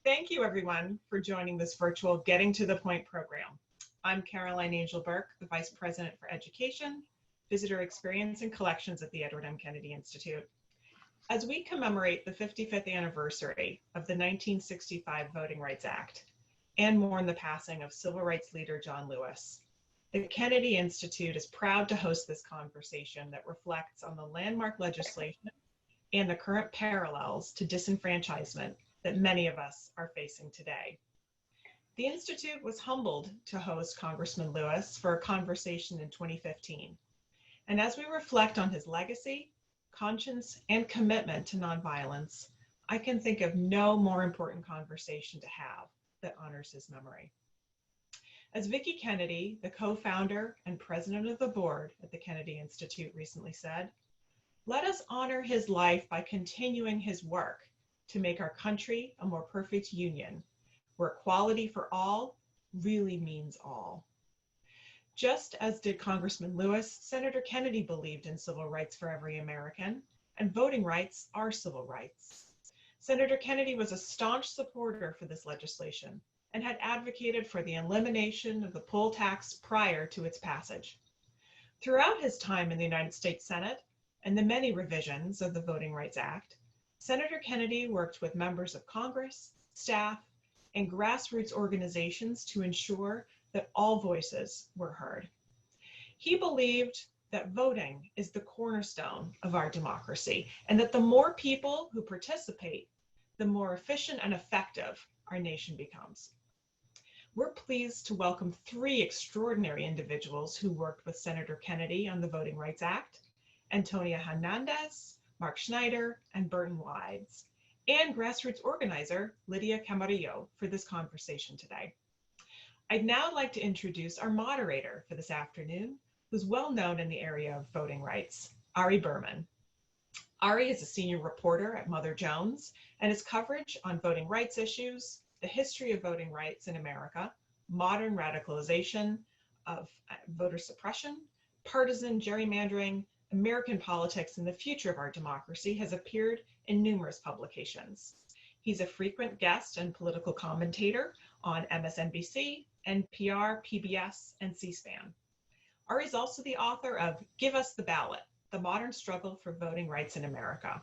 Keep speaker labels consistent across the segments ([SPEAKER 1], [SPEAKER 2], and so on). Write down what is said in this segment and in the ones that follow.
[SPEAKER 1] Thank you, everyone, for joining this virtual Getting to the Point program. I'm Caroline Angel Burke, the Vice President for Education, Visitor Experience, and Collections at the Edward M. Kennedy Institute. As we commemorate the 55th anniversary of the 1965 Voting Rights Act and mourn the passing of civil rights leader John Lewis, the Kennedy Institute is proud to host this conversation that reflects on the landmark legislation and the current parallels to disenfranchisement that many of us are facing today. The Institute was humbled to host Congressman Lewis for a conversation in 2015. And as we reflect on his legacy, conscience, and commitment to nonviolence, I can think of no more important conversation to have that honors his memory. As Vicki Kennedy, the co-founder and president of the board at the Kennedy Institute, recently said, "Let us honor his life by continuing his work to make our country a more perfect union, where equality for all really means all." Just as did Congressman Lewis, Senator Kennedy believed in civil rights for every American, and voting rights are civil rights. Senator Kennedy was a staunch supporter for this legislation and had advocated for the elimination of the poll tax prior to its passage. Throughout his time in the United States Senate and the many revisions of the Voting Rights Act, Senator Kennedy worked with members of Congress, staff, and grassroots organizations to ensure that all voices were heard. He believed that voting is the cornerstone of our democracy, and that the more people who participate, the more efficient and effective our nation becomes. We're pleased to welcome three extraordinary individuals who worked with Senator Kennedy on the Voting Rights Act: Antonia Hernandez, Mark Schneider, and Burt Wides, and grassroots organizer Lydia Camarillo for this conversation today. I'd now like to introduce our moderator for this afternoon, who's well known in the area of voting rights, Ari Berman. Ari is a senior reporter at Mother Jones, and his coverage on voting rights issues, the history of voting rights in America, modern radicalization of voter suppression, partisan gerrymandering, American politics, and the future of our democracy has appeared in numerous publications. He's a frequent guest and political commentator on MSNBC, NPR, PBS, and C-SPAN. Ari is also the author of Give Us the Ballot: The Modern Struggle for Voting Rights in America.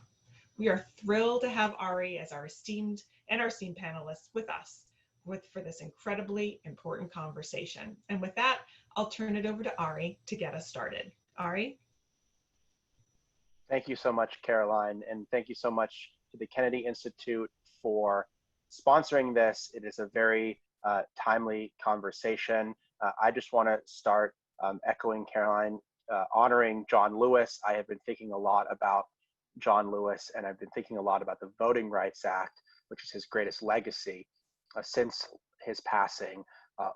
[SPEAKER 1] We are thrilled to have Ari as our esteemed panelists with us for this incredibly important conversation. And with that, I'll turn it over to Ari to get us started. Ari?
[SPEAKER 2] Thank you so much, Caroline, and thank you so much to the Kennedy Institute for sponsoring this. It is a very timely conversation. I just want to start echoing Caroline, honoring John Lewis. I have been thinking a lot about John Lewis, and I've been thinking a lot about the Voting Rights Act, which is his greatest legacy since his passing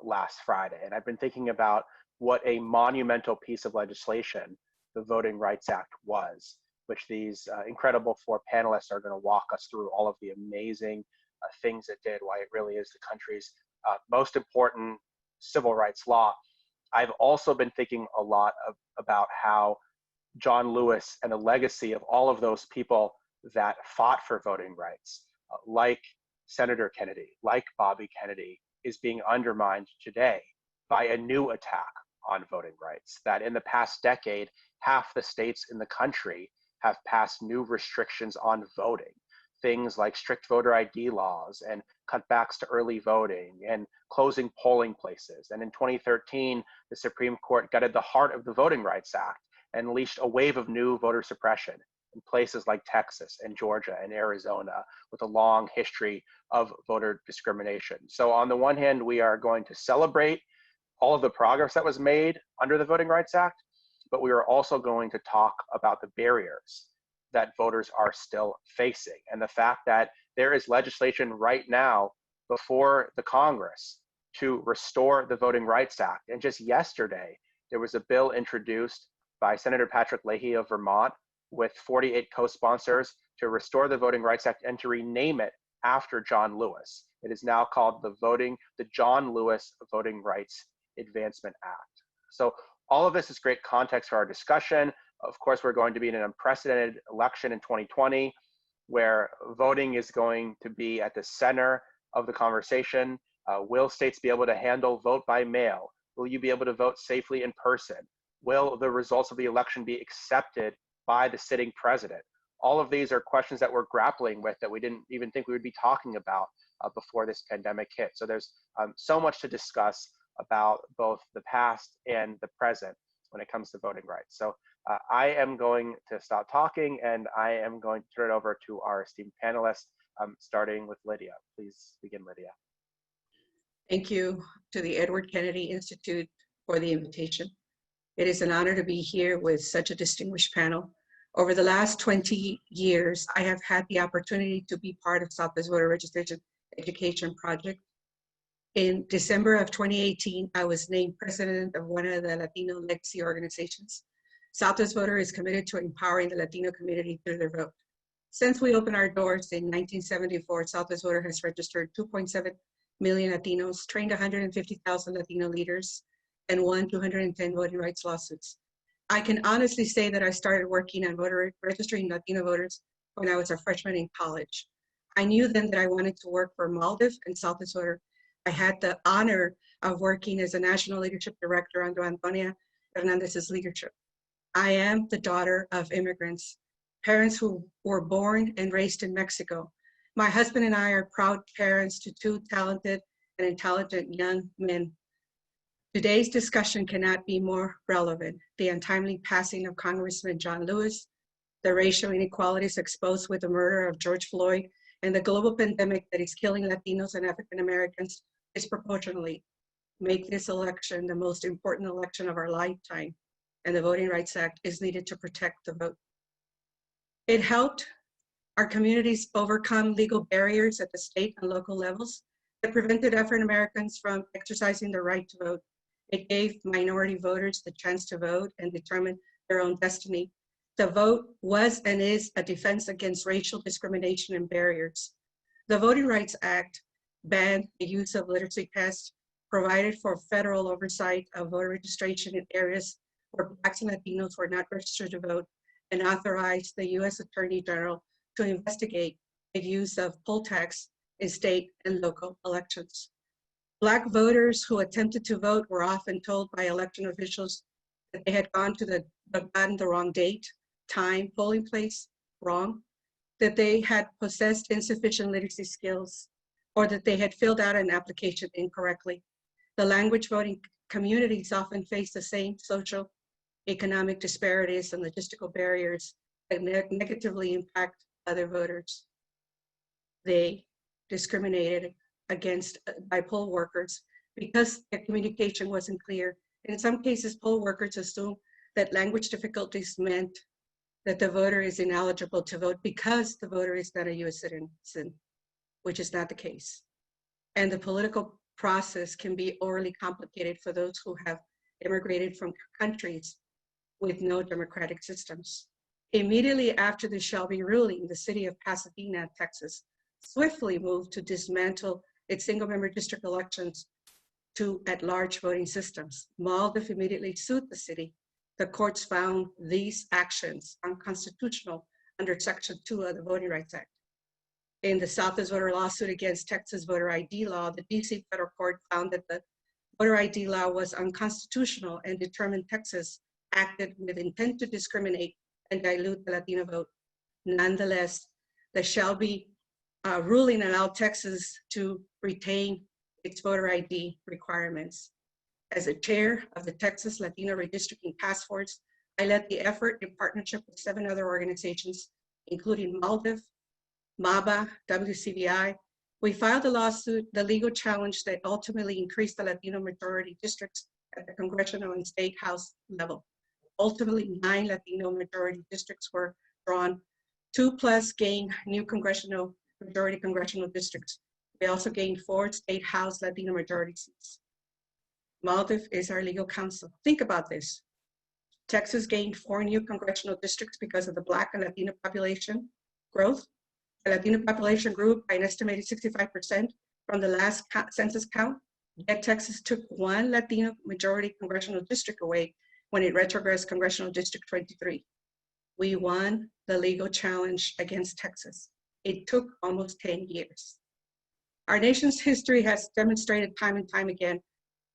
[SPEAKER 2] last Friday. And I've been thinking about what a monumental piece of legislation the Voting Rights Act was, which these incredible four panelists are going to walk us through all of the amazing things it did, why it really is the country's most important civil rights law. I've also been thinking a lot about how John Lewis and the legacy of all of those people that fought for voting rights, like Senator Kennedy, like Bobby Kennedy, is being undermined today by a new attack on voting rights. That in the past decade, half the states in the country have passed new restrictions on voting. Things like strict voter ID laws and cutbacks to early voting and closing polling places. And in 2013, the Supreme Court gutted the heart of the Voting Rights Act and unleashed a wave of new voter suppression in places like Texas and Georgia and Arizona, with a long history of voter discrimination. So on the one hand, we are going to celebrate all of the progress that was made under the Voting Rights Act, but we are also going to talk about the barriers that voters are still facing, and the fact that there is legislation right now before the Congress to restore the Voting Rights Act. And just yesterday, there was a bill introduced by Senator Patrick Leahy of Vermont with 48 co-sponsors to restore the Voting Rights Act and to rename it after John Lewis. It is now called the John Lewis Voting Rights Advancement Act. So all of this is great context for our discussion. Of course, we're going to be in an unprecedented election in 2020, where voting is going to be at the center of the conversation. Will states be able to handle vote by mail? Will you be able to vote safely in person? Will the results of the election be accepted by the sitting president? All of these are questions that we're grappling with that we didn't even think we would be talking about before this pandemic hit. So there's so much to discuss about both the past and the present when it comes to voting rights. So I am going to stop talking and I am going to turn it over to our esteemed panelists, starting with Lydia. Please begin, Lydia.
[SPEAKER 3] Thank you to the Edward Kennedy Institute for the invitation. It is an honor to be here with such a distinguished panel. Over the last 20 years, I have had the opportunity to be part of Southwest Voter Registration Education Project. In December of 2018, I was named president of one of the Latino legacy organizations. Southwest Voter is committed to empowering the Latino community through their vote. Since we opened our doors in 1974, Southwest Voter has registered 2.7 million Latinos, trained 150,000 Latino leaders, and won 210 voting rights lawsuits. I can honestly say that I started working on registering Latino voters when I was a freshman in college. I knew then that I wanted to work for MALDIF and Southwest Voter. I had the honor of working as a national leadership director under Antonia Hernandez's leadership. I am the daughter of immigrants, parents who were born and raised in Mexico. My husband and I are proud parents to two talented and intelligent young men. Today's discussion cannot be more relevant. The untimely passing of Congressman John Lewis, the racial inequalities exposed with the murder of George Floyd, and the global pandemic that is killing Latinos and African Americans disproportionately make this election the most important election of our lifetime, and the Voting Rights Act is needed to protect the vote. It helped our communities overcome legal barriers at the state and local levels that prevented African Americans from exercising their right to vote. It gave minority voters the chance to vote and determine their own destiny. The vote was and is a defense against racial discrimination and barriers. The Voting Rights Act banned the use of literacy tests, provided for federal oversight of voter registration in areas where Blacks and Latinos were not registered to vote, and authorized the U.S. Attorney General to investigate the use of poll tax in state and local elections. Black voters who attempted to vote were often told by election officials that they had gotten the wrong date, time, polling place, wrong, that they had possessed insufficient literacy skills, or that they had filled out an application incorrectly. The language voting communities often face the same social, economic disparities and logistical barriers that negatively impact other voters. They discriminated against by poll workers because their communication wasn't clear. In some cases, poll workers assume that language difficulties meant that the voter is ineligible to vote because the voter is not a U.S. citizen, which is not the case. And the political process can be overly complicated for those who have immigrated from countries with no democratic systems. Immediately after the Shelby ruling, the city of Pasadena, Texas, swiftly moved to dismantle its single-member district elections to at-large voting systems. MALDIF immediately sued the city. The courts found these actions unconstitutional under Section 2 of the Voting Rights Act. In the Southwest Voter lawsuit against Texas voter ID law, the DC federal court found that the voter ID law was unconstitutional and determined Texas acted with intent to discriminate and dilute the Latino vote. Nonetheless, the Shelby ruling allowed Texas to retain its voter ID requirements. As a chair of the Texas Latino Redistricting Task Force, I led the effort in partnership with 7 other organizations, including MALDIF, MABA, WCBI. We filed a lawsuit, the legal challenge that ultimately increased the Latino majority districts at the Congressional and State House level. Ultimately, 9 Latino majority districts were drawn. 2+ gained new majority congressional districts. We also gained 4 State House Latino majority seats. MALDIF is our legal counsel. Think about this. Texas gained 4 new congressional districts because of the Black and Latino population growth. The Latino population grew by an estimated 65% from the last census count. Yet Texas took 1 Latino majority congressional district away when it retrogressed Congressional District 23. We won the legal challenge against Texas. It took almost 10 years. Our nation's history has demonstrated time and time again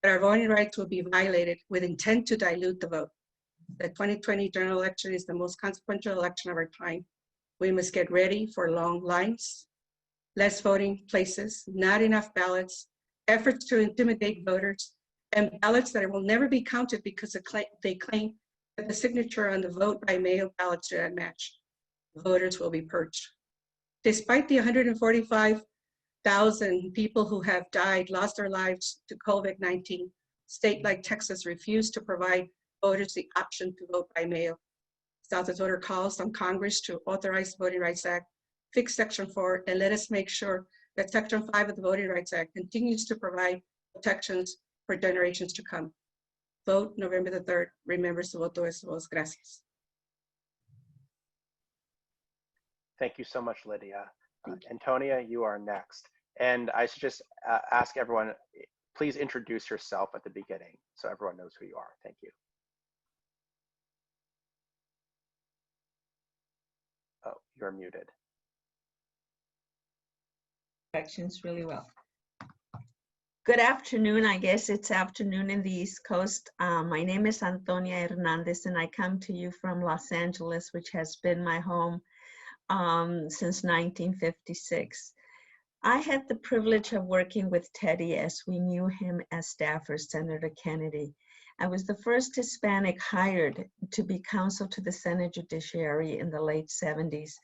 [SPEAKER 3] that our voting rights will be violated with intent to dilute the vote. The 2020 general election is the most consequential election of our time. We must get ready for long lines, less voting places, not enough ballots, efforts to intimidate voters, and ballots that will never be counted because they claim that the signature on the vote by mail ballots do not match. Voters will be purged. Despite the 145,000 people who have died, lost their lives to COVID-19, state like Texas refused to provide voters the option to vote by mail. Southwest Voter calls on Congress to authorize the Voting Rights Act, fix Section 4, and let us make sure that Section 5 of the Voting Rights Act continues to provide protections for generations to come. Vote November the 3rd. Remember, su voto es su voz. Gracias.
[SPEAKER 2] Thank you so much, Lydia. Antonia, you are next. And I should just ask everyone, please introduce yourself at the beginning so everyone knows who you are. Thank you. Oh, you're muted.
[SPEAKER 4] Directions really well. Good afternoon. I guess it's afternoon in the East Coast. My name is Antonia Hernandez, and I come to you from Los Angeles, which has been my home since 1956. I had the privilege of working with Teddy as we knew him as staff for Senator Kennedy. I was the first Hispanic hired to be counsel to the Senate Judiciary in the late 70s,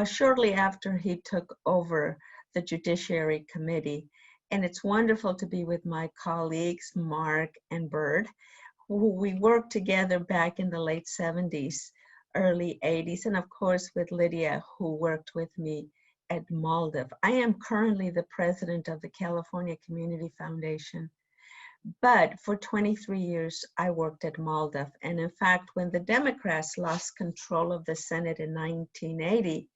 [SPEAKER 4] shortly after he took over the Judiciary Committee. And it's wonderful to be with my colleagues, Mark and Burt, who we worked together back in the late 70s, early 80s, and of course with Lydia, who worked with me at MALDEF. I am currently the president of the California Community Foundation, but for 23 years, I worked at MALDEF. And in fact, when the Democrats lost control of the Senate in 1980,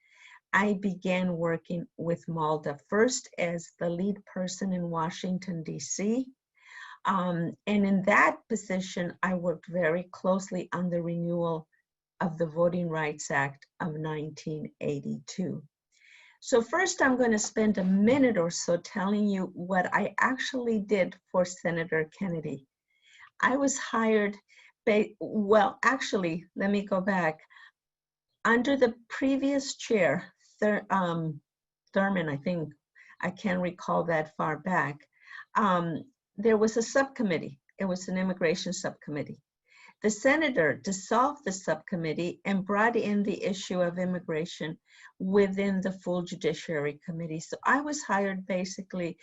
[SPEAKER 4] I began working with MALDEF, first as the lead person in Washington, D.C. And in that position, I worked very closely on the renewal of the Voting Rights Act of 1982. So first, I'm going to spend a minute or so telling you what I actually did for Senator Kennedy. I was hired, well, actually, let me go back. Under the previous chair, Thurman, I think, I can't recall that far back, there was a subcommittee. It was an immigration subcommittee. The senator dissolved the subcommittee and brought in the issue of immigration within the full Judiciary Committee. So I was hired basically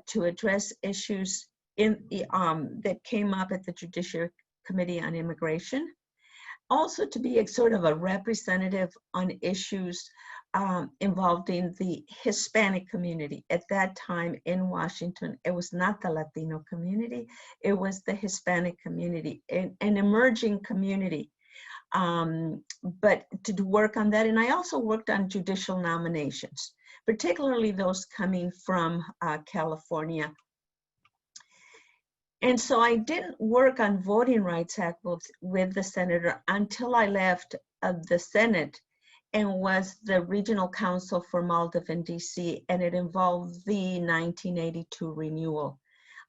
[SPEAKER 4] to address issues that came up at the Judiciary Committee on Immigration. Also to be sort of a representative on issues involving the Hispanic community. At that time in Washington, it was not the Latino community, it was the Hispanic community, an emerging community. But to work on that, and I also worked on judicial nominations, particularly those coming from California. And so I didn't work on Voting Rights Act with the senator until I left the Senate and was the regional counsel for MALDEF in DC, and it involved the 1982 renewal.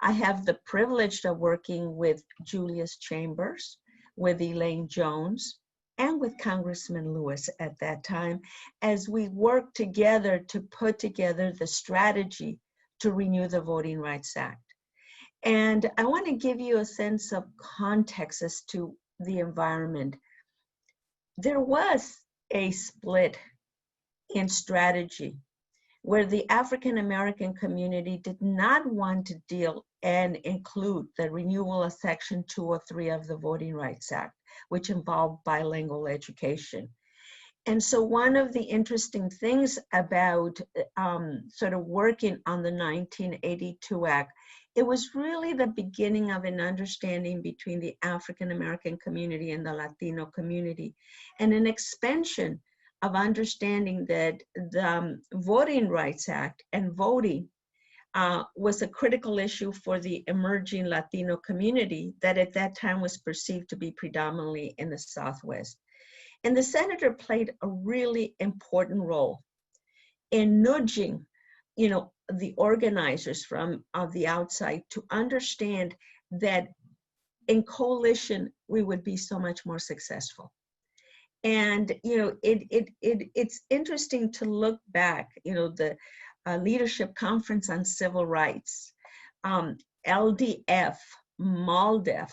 [SPEAKER 4] I have the privilege of working with Julius Chambers, with Elaine Jones, and with Congressman Lewis at that time, as we worked together to put together the strategy to renew the Voting Rights Act. And I want to give you a sense of context as to the environment. There was a split in strategy where the African American community did not want to deal and include the renewal of Section 203 of the Voting Rights Act, which involved bilingual education. And so one of the interesting things about sort of working on the 1982 Act, it was really the beginning of an understanding between the African American community and the Latino community, and an expansion of understanding that the Voting Rights Act and voting was a critical issue for the emerging Latino community that at that time was perceived to be predominantly in the Southwest. And the senator played a really important role in nudging the organizers from the outside to understand that in coalition, we would be so much more successful. And, it's interesting to look back, the Leadership Conference on Civil Rights, LDF, MALDEF,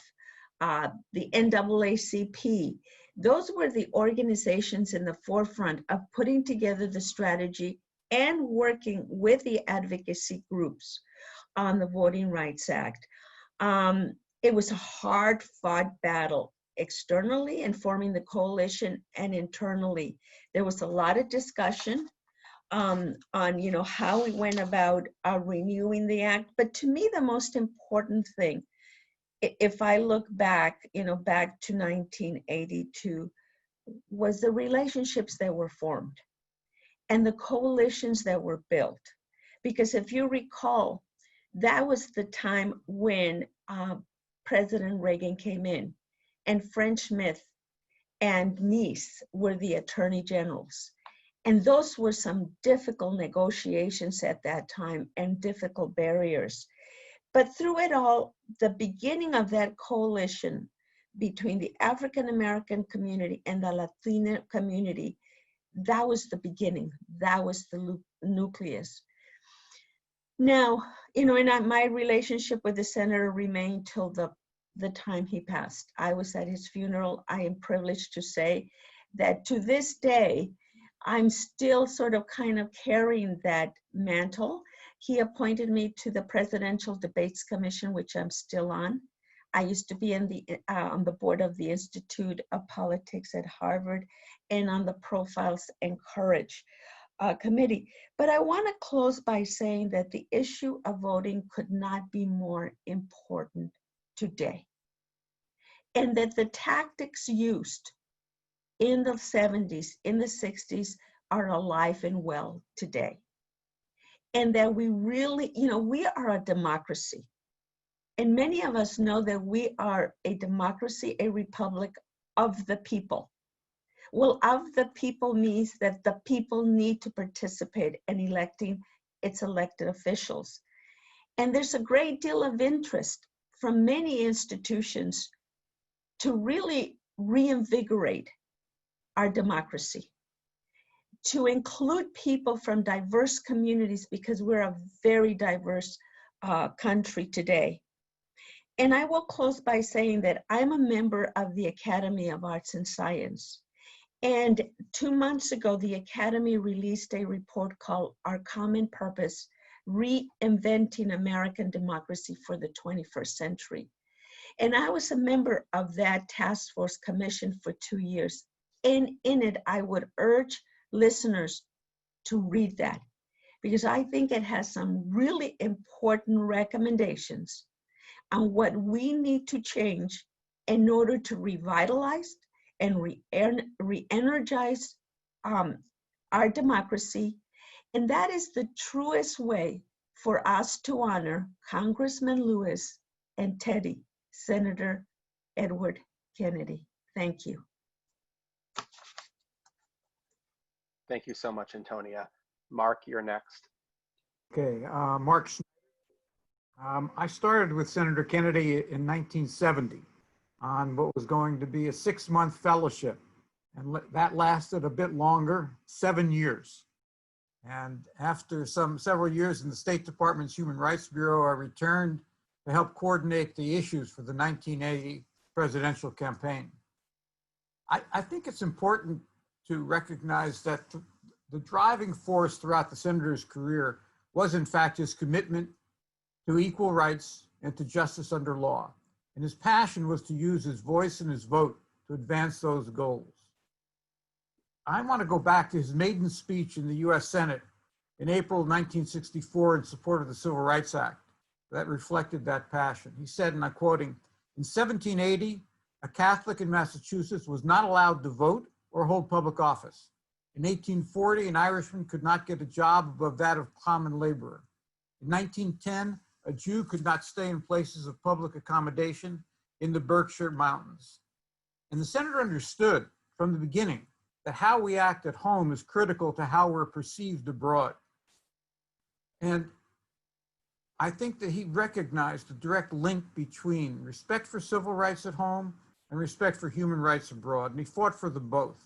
[SPEAKER 4] the NAACP, those were the organizations in the forefront of putting together the strategy and working with the advocacy groups on the Voting Rights Act. It was a hard-fought battle externally in forming the coalition, and internally. There was a lot of discussion on how we went about renewing the act. But to me, the most important thing, if I look back, back to 1982, was the relationships that were formed and the coalitions that were built. Because if you recall, that was the time when President Reagan came in, and French Smith and Nice were the attorney generals. And those were some difficult negotiations at that time and difficult barriers. But through it all, the beginning of that coalition between the African American community and the Latino community, that was the beginning. That was the nucleus. Now, and my relationship with the senator remained till the time he passed. I was at his funeral. I am privileged to say that to this day, I'm still sort of kind of carrying that mantle. He appointed me to the Presidential Debates Commission, which I'm still on. I used to be on the board of the Institute of Politics at Harvard and on the Profiles and Courage committee. But I want to close by saying that the issue of voting could not be more important today. And that the tactics used in the 70s, in the 60s, are alive and well today. And that we really, we are a democracy. And many of us know that we are a democracy, a republic of the people. Well, of the people means that the people need to participate in electing its elected officials. And there's a great deal of interest from many institutions to really reinvigorate our democracy, to include people from diverse communities, because we're a very diverse country today. And I will close by saying that I'm a member of the Academy of Arts and Science. And 2 months ago, the Academy released a report called Our Common Purpose, Reinventing American Democracy for the 21st Century. And I was a member of that task force commission for 2 years. And in it, I would urge listeners to read that, because I think it has some really important recommendations on what we need to change in order to revitalize and re-energize our democracy. And that is the truest way for us to honor Congressman Lewis and Teddy, Senator Edward Kennedy. Thank you.
[SPEAKER 2] Thank you so much, Antonia. Mark, you're next.
[SPEAKER 5] Okay, Mark. I started with Senator Kennedy in 1970 on what was going to be a 6-month fellowship. And that lasted a bit longer, 7 years. And after several years in the State Department's Human Rights Bureau, I returned to help coordinate the issues for the 1980 presidential campaign. I think it's important to recognize that the driving force throughout the senator's career was in fact his commitment to equal rights and to justice under law. And his passion was to use his voice and his vote to advance those goals. I want to go back to his maiden speech in the US Senate in April 1964 in support of the Civil Rights Act that reflected that passion. He said, and I'm quoting, "In 1780, a Catholic in Massachusetts was not allowed to vote or hold public office. In 1840, an Irishman could not get a job above that of common laborer. In 1910, a Jew could not stay in places of public accommodation in the Berkshire Mountains." And the senator understood from the beginning that how we act at home is critical to how we're perceived abroad. And I think that he recognized the direct link between respect for civil rights at home and respect for human rights abroad, and he fought for them both.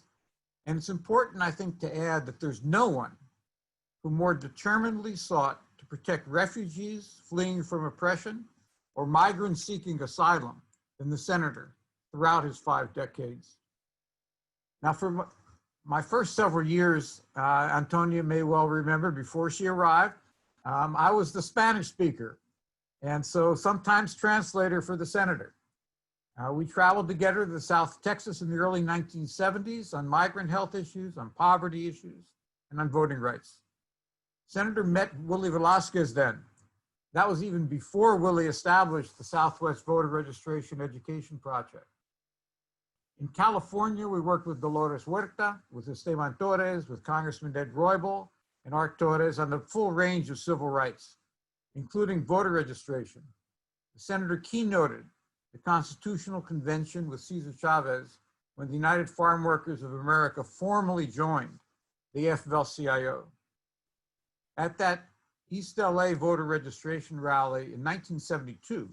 [SPEAKER 5] And it's important, I think, to add that there's no one who more determinedly sought to protect refugees fleeing from oppression or migrants seeking asylum than the senator throughout his 5 decades. Now, for my first several years, Antonia may well remember, before she arrived, I was the Spanish speaker, and so sometimes translator for the senator. We traveled together to South Texas in the early 1970s on migrant health issues, on poverty issues, and on voting rights. Senator met Willie Velasquez then. That was even before Willie established the Southwest Voter Registration Education Project. In California, we worked with Dolores Huerta, with Esteban Torres, with Congressman Ed Roybal, and Art Torres on the full range of civil rights, including voter registration. The senator keynoted the Constitutional Convention with Cesar Chavez when the United Farm Workers of America formally joined the AFL-CIO. At that East LA voter registration rally in 1972,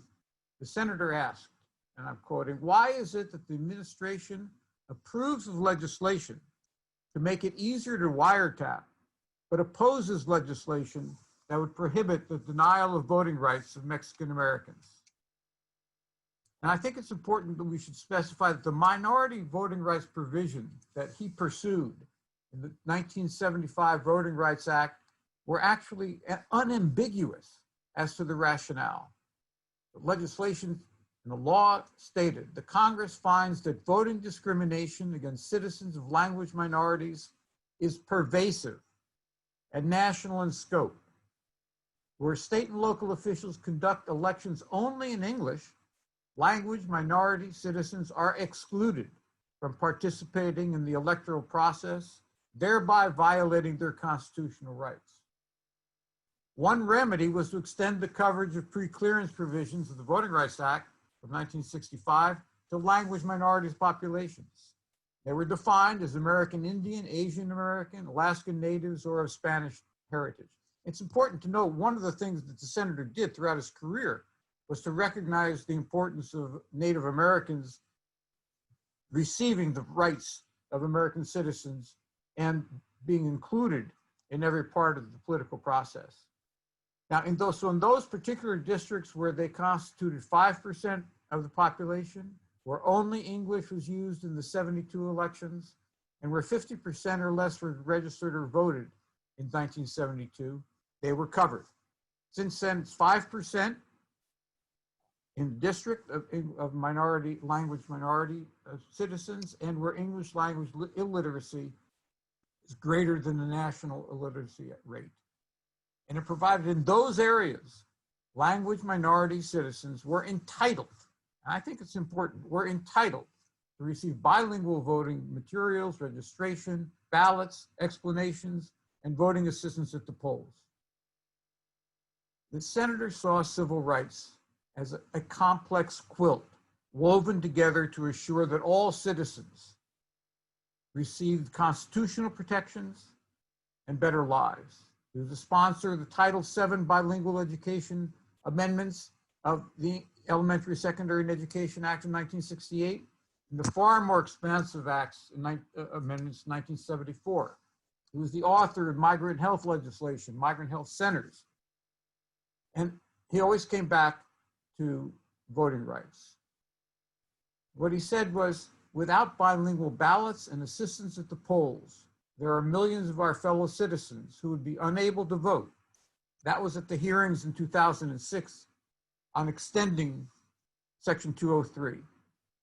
[SPEAKER 5] the senator asked, and I'm quoting, "Why is it that the administration approves of legislation to make it easier to wiretap, but opposes legislation that would prohibit the denial of voting rights of Mexican Americans?" And I think it's important that we should specify that the minority voting rights provision that he pursued in the 1975 Voting Rights Act were actually unambiguous as to the rationale. The legislation and the law stated, "The Congress finds that voting discrimination against citizens of language minorities is pervasive and national in scope. Where state and local officials conduct elections only in English, language minority citizens are excluded from participating in the electoral process, thereby violating their constitutional rights." One remedy was to extend the coverage of pre-clearance provisions of the Voting Rights Act of 1965 to language minorities populations. They were defined as American Indian, Asian American, Alaskan Natives, or of Spanish heritage. It's important to note one of the things that the senator did throughout his career was to recognize the importance of Native Americans receiving the rights of American citizens and being included in every part of the political process. Now, in those particular districts where they constituted 5% of the population, where only English was used in the 72 elections, and where 50% or less were registered or voted in 1972, they were covered. Since then, it's 5% in district of minority citizens, and where English language illiteracy is greater than the national illiteracy rate. And it provided in those areas, language minority citizens were entitled, and I think it's important, were entitled to receive bilingual voting materials, registration, ballots, explanations, and voting assistance at the polls. The senator saw civil rights as a complex quilt woven together to assure that all citizens received constitutional protections and better lives. He was a sponsor of the Title VII bilingual education amendments of the Elementary, Secondary, and Education Act of 1968, and the far more expansive acts, amendments 1974. He was the author of migrant health legislation, migrant health centers. And he always came back to voting rights. What he said was, without bilingual ballots and assistance at the polls, there are millions of our fellow citizens who would be unable to vote. That was at the hearings in 2006 on extending Section 203.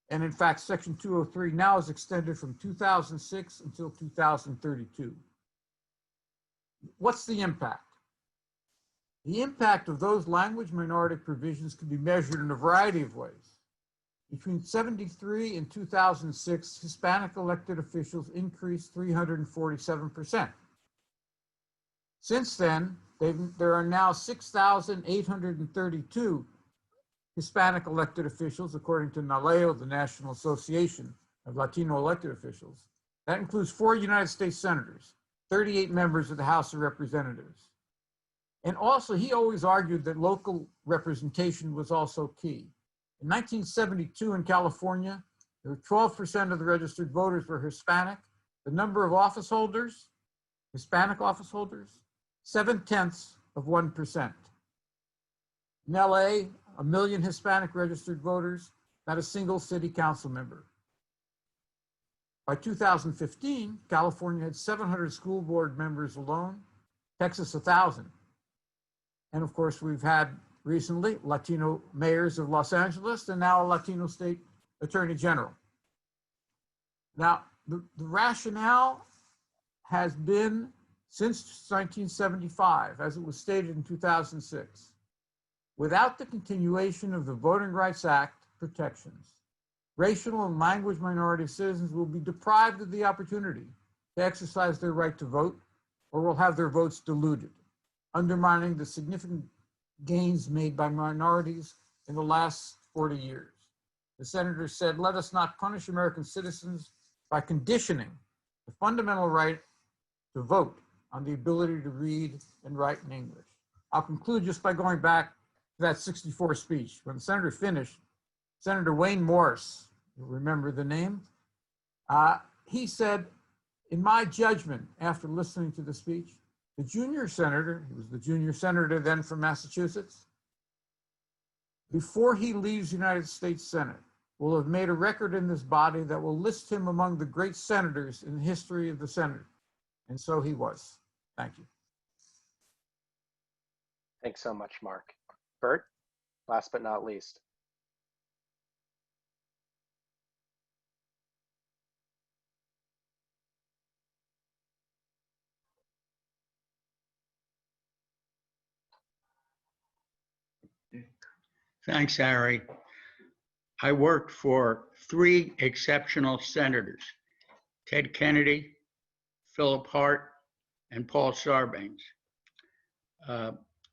[SPEAKER 5] And in fact, Section 203 now is extended from 2006 until 2032. What's the impact? The impact of those language minority provisions can be measured in a variety of ways. Between 73 and 2006, Hispanic elected officials increased 347%. Since then, there are now 6,832 Hispanic elected officials, according to NALEO, the National Association of Latino Elected Officials. That includes 4 United States senators, 38 members of the House of Representatives. And also, he always argued that local representation was also key. In 1972 in California, there were 12% of the registered voters were Hispanic. The number of office holders, Hispanic office holders, 0.7%. In LA, 1 million Hispanic registered voters, not a single city council member. By 2015, California had 700 school board members alone, Texas 1,000. And of course, we've had recently Latino mayors of Los Angeles and now a Latino state attorney general. Now, the rationale has been since 1975, as it was stated in 2006. Without the continuation of the Voting Rights Act protections, racial and language minority citizens will be deprived of the opportunity to exercise their right to vote or will have their votes diluted, undermining the significant gains made by minorities in the last 40 years. The senator said, "Let us not punish American citizens by conditioning the fundamental right to vote on the ability to read and write in English." I'll conclude just by going back to that 64 speech. When the senator finished, Senator Wayne Morris, you'll remember the name, he said, "In my judgment, after listening to the speech, the junior senator," he was the junior senator then from Massachusetts, "before he leaves the United States Senate, will have made a record in this body that will list him among the great senators in the history of the Senate." And so he was. Thank you.
[SPEAKER 2] Thanks so much, Mark. Burt, last but not least.
[SPEAKER 6] Thanks, Ari. I worked for 3 exceptional senators, Ted Kennedy, Philip Hart, and Paul Sarbanes.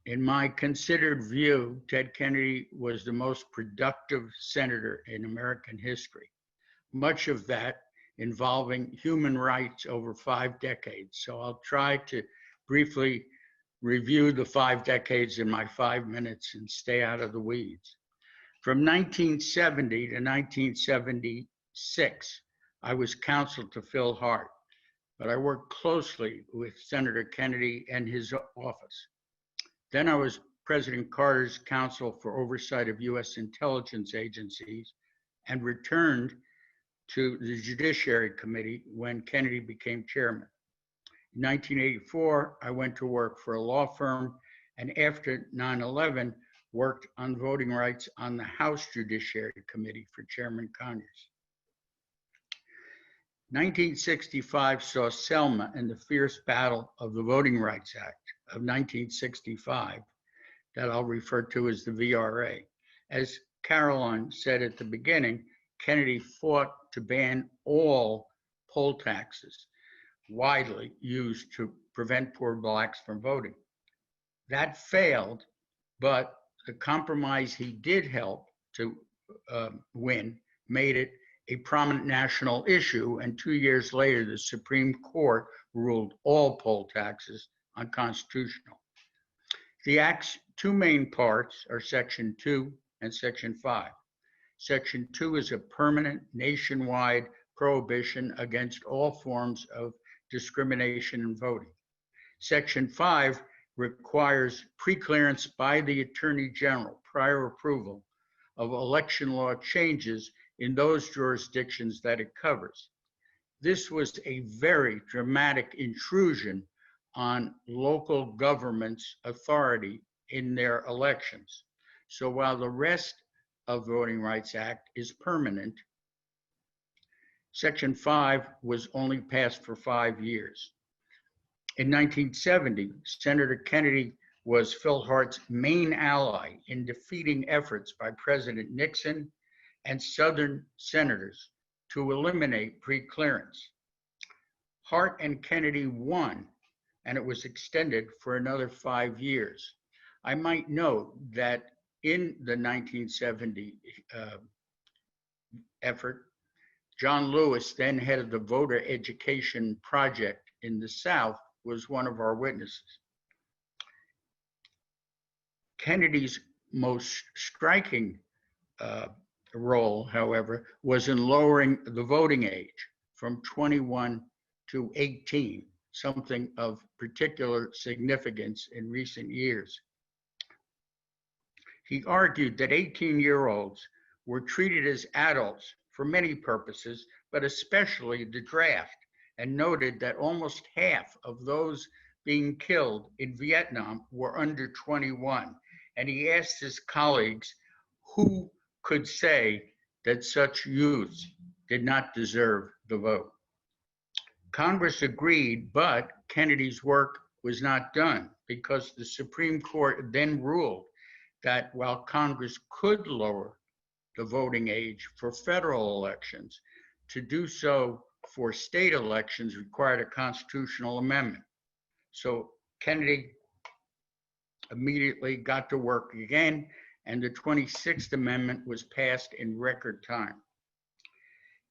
[SPEAKER 6] In my considered view, Ted Kennedy was the most productive senator in American history, much of that involving human rights over 5 decades. So I'll try to briefly review the 5 decades in my 5 minutes and stay out of the weeds. From 1970 to 1976, I was counsel to Phil Hart, but I worked closely with Senator Kennedy and his office. Then I was President Carter's counsel for oversight of U.S. intelligence agencies and returned to the Judiciary Committee when Kennedy became chairman. In 1984, I went to work for a law firm, and after 9/11, worked on voting rights on the House Judiciary Committee for Chairman Conyers. 1965 saw Selma and the fierce battle of the Voting Rights Act of 1965 that I'll refer to as the VRA. As Caroline said at the beginning, Kennedy fought to ban all poll taxes widely used to prevent poor blacks from voting. That failed, but the compromise he did help to win made it a prominent national issue, and 2 years later, the Supreme Court ruled all poll taxes unconstitutional. The Act's 2 main parts are Section 2 and Section 5. Section 2 is a permanent nationwide prohibition against all forms of discrimination in voting. Section 5 requires preclearance by the Attorney General, prior approval of election law changes in those jurisdictions that it covers. This was a very dramatic intrusion on local government's authority in their elections. So while the rest of the Voting Rights Act is permanent, Section 5 was only passed for 5 years. In 1970, Senator Kennedy was Phil Hart's main ally in defeating efforts by President Nixon and Southern senators to eliminate preclearance. Hart and Kennedy won, and it was extended for another 5 years. I might note that in the 1970 effort, John Lewis, then head of the Voter Education Project in the South, was one of our witnesses. Kennedy's most striking role, however, was in lowering the voting age from 21 to 18, something of particular significance in recent years. He argued that 18-year-olds were treated as adults for many purposes, but especially the draft, and noted that almost half of those being killed in Vietnam were under 21. And he asked his colleagues who could say that such youths did not deserve the vote. Congress agreed, but Kennedy's work was not done because the Supreme Court then ruled that while Congress could lower the voting age for federal elections, to do so for state elections required a constitutional amendment. So Kennedy immediately got to work again, and the 26th Amendment was passed in record time.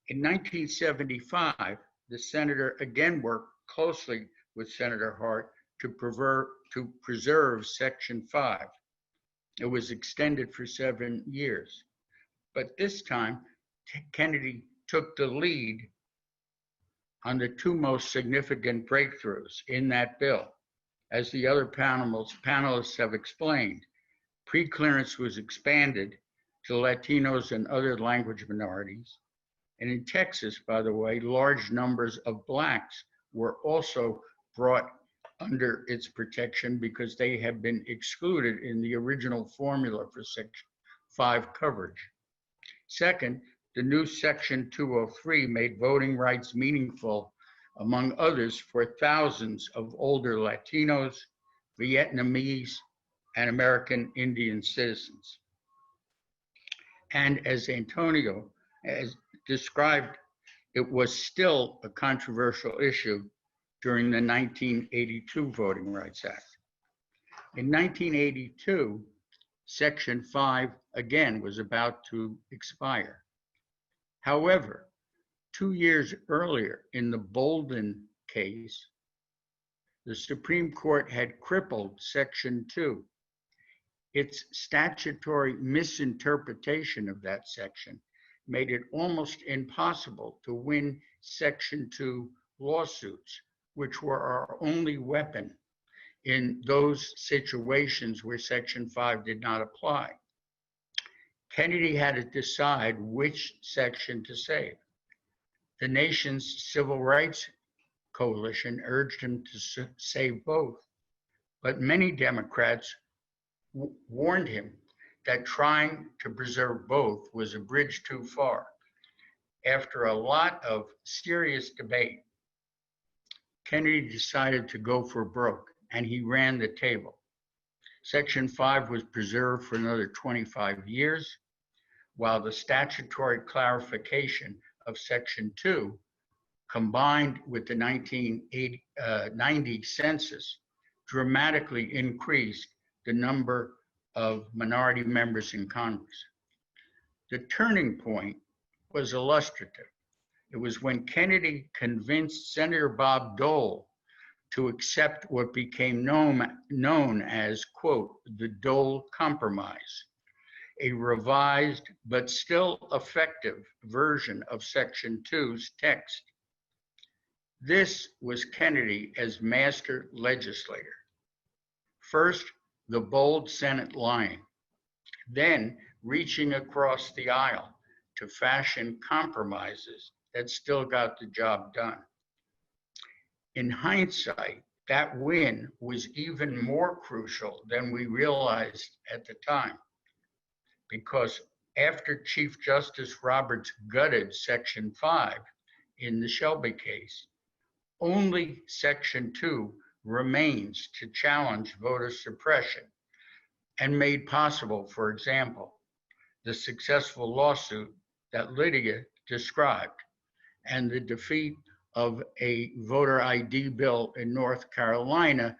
[SPEAKER 6] In 1975, the senator again worked closely with Senator Hart to preserve Section 5. It was extended for 7 years. But this time, Kennedy took the lead on the two most significant breakthroughs in that bill. As the other panelists have explained, pre-clearance was expanded to Latinos and other language minorities. And in Texas, by the way, large numbers of Blacks were also brought under its protection because they had been excluded in the original formula for Section 5 coverage. Second, the new Section 203 made voting rights meaningful, among others, for thousands of older Latinos, Vietnamese, and American Indian citizens. And as Antonio has described, it was still a controversial issue during the 1982 Voting Rights Act. In 1982, Section 5 again was about to expire. However, 2 years earlier in the Bolden case, the Supreme Court had crippled Section 2. Its statutory misinterpretation of that section made it almost impossible to win Section 2 lawsuits, which were our only weapon in those situations where Section 5 did not apply. Kennedy had to decide which section to save. The nation's civil rights coalition urged him to save both, but many Democrats warned him that trying to preserve both was a bridge too far. After a lot of serious debate, Kennedy decided to go for broke, and he ran the table. Section 5 was preserved for another 25 years, while the statutory clarification of Section 2, combined with the 1990 census, dramatically increased the number of minority members in Congress. The turning point was illustrative. It was when Kennedy convinced Senator Bob Dole to accept what became known as, quote, the Dole Compromise, a revised but still effective version of Section 2's text. This was Kennedy as master legislator. First, the bold Senate line, then reaching across the aisle to fashion compromises that still got the job done. In hindsight, that win was even more crucial than we realized at the time, because after Chief Justice Roberts gutted Section 5 in the Shelby case, only Section 2 remains to challenge voter suppression and made possible, for example, the successful lawsuit that Lydia described and the defeat of a voter ID bill in North Carolina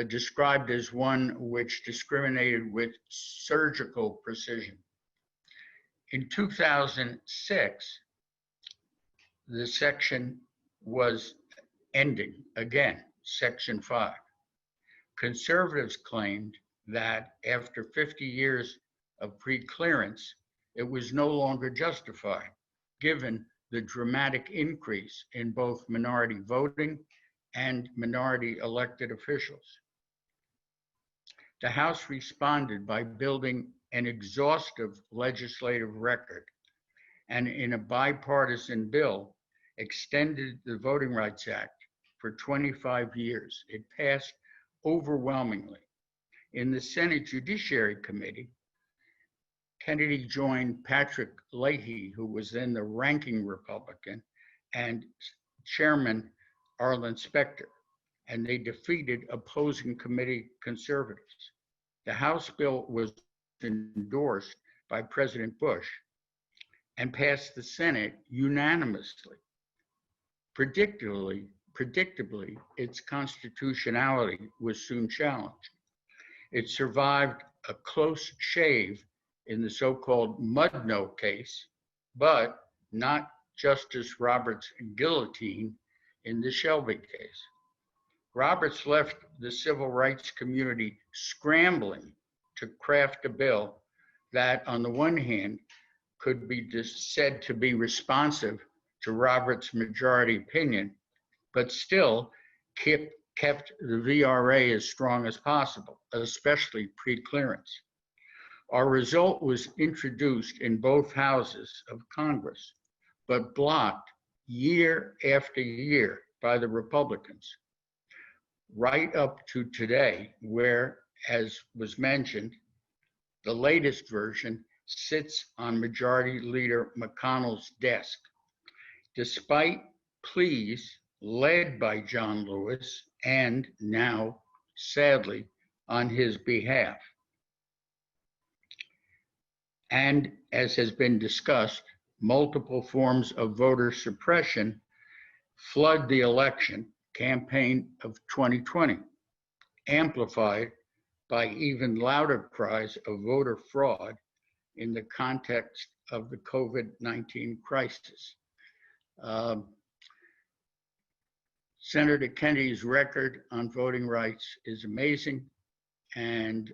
[SPEAKER 6] described as one which discriminated with surgical precision. In 2006, the section was ending again, Section 5. Conservatives claimed that after 50 years of pre-clearance, it was no longer justified, given the dramatic increase in both minority voting and minority elected officials. The House responded by building an exhaustive legislative record, and in a bipartisan bill, extended the Voting Rights Act for 25 years. It passed overwhelmingly. In the Senate Judiciary Committee, Kennedy joined Patrick Leahy, who was then the ranking Republican, and Chairman Arlen Specter, and they defeated opposing committee conservatives. The House bill was endorsed by President Bush and passed the Senate unanimously. Predictably, its constitutionality was soon challenged. It survived a close shave in the so-called Mudno case, but not Justice Roberts' guillotine in the Shelby case. Roberts left the civil rights community scrambling to craft a bill that, on the one hand, could be said to be responsive to Roberts' majority opinion, but still kept the VRA as strong as possible, especially pre-clearance. Our result was introduced in both houses of Congress, but blocked year after year by the Republicans, right up to today, where, as was mentioned, the latest version sits on Majority Leader McConnell's desk. Despite pleas led by John Lewis and now, sadly, on his behalf. And as has been discussed, multiple forms of voter suppression flood the election campaign of 2020, amplified by even louder cries of voter fraud in the context of the COVID-19 crisis. Senator Kennedy's record on voting rights is amazing, and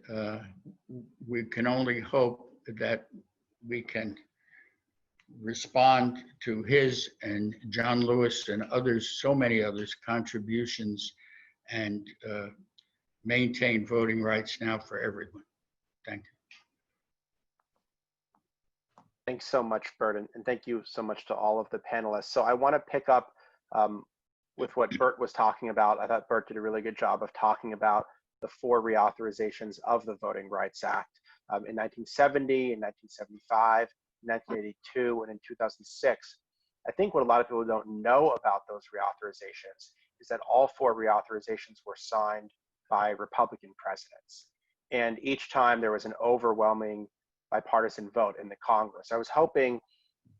[SPEAKER 6] we can only hope that we can respond to his and John Lewis and others, so many others, contributions, and maintain voting rights now for everyone. Thank you.
[SPEAKER 2] Thanks so much, Burt, and thank you so much to all of the panelists. So I want to pick up with what Burt was talking about. I thought Burt did a really good job of talking about the 4 reauthorizations of the Voting Rights Act in 1970, in 1975, 1982, and in 2006. I think what a lot of people don't know about those reauthorizations is that all 4 reauthorizations were signed by Republican presidents. And each time there was an overwhelming bipartisan vote in the Congress. I was hoping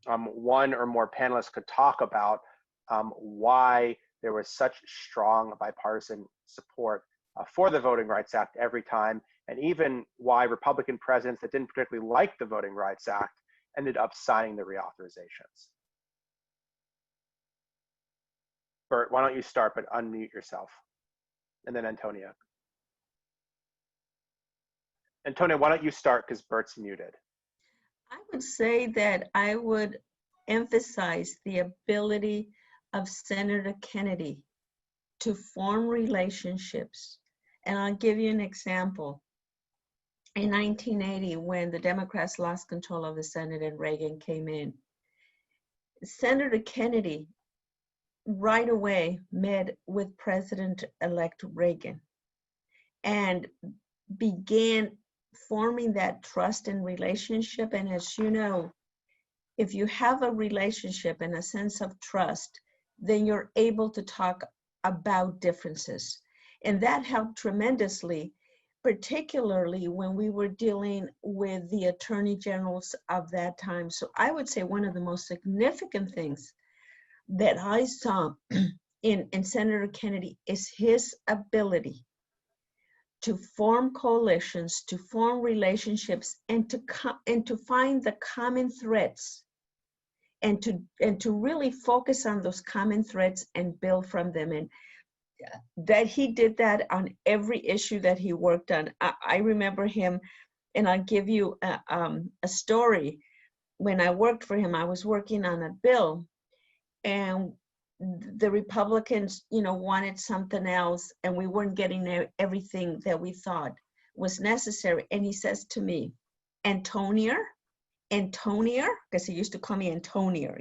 [SPEAKER 2] one or more panelists could talk about why there was such strong bipartisan support for the Voting Rights Act every time, and even why Republican presidents that didn't particularly like the Voting Rights Act ended up signing the reauthorizations. Burt, why don't you start, but unmute yourself. And then Antonia. Antonia, why don't you start, because Burt's muted.
[SPEAKER 4] I would say that I would emphasize the ability of Senator Kennedy to form relationships. And I'll give you an example. In 1980, when the Democrats lost control of the Senate and Reagan came in, Senator Kennedy right away met with President-elect Reagan and began forming that trust and relationship. And as you know, if you have a relationship and a sense of trust, then you're able to talk about differences. And that helped tremendously, particularly when we were dealing with the attorney generals of that time. So I would say one of the most significant things that I saw in Senator Kennedy is his ability to form coalitions, to form relationships, and to find the common threads, and to really focus on those common threads and build from them. that he did that on every issue that he worked on. I remember him, and I'll give you a story. When I worked for him, I was working on a bill, and the Republicans, wanted something else, and we weren't getting everything that we thought was necessary. And he says to me, Antonia, because he used to call me Antonia,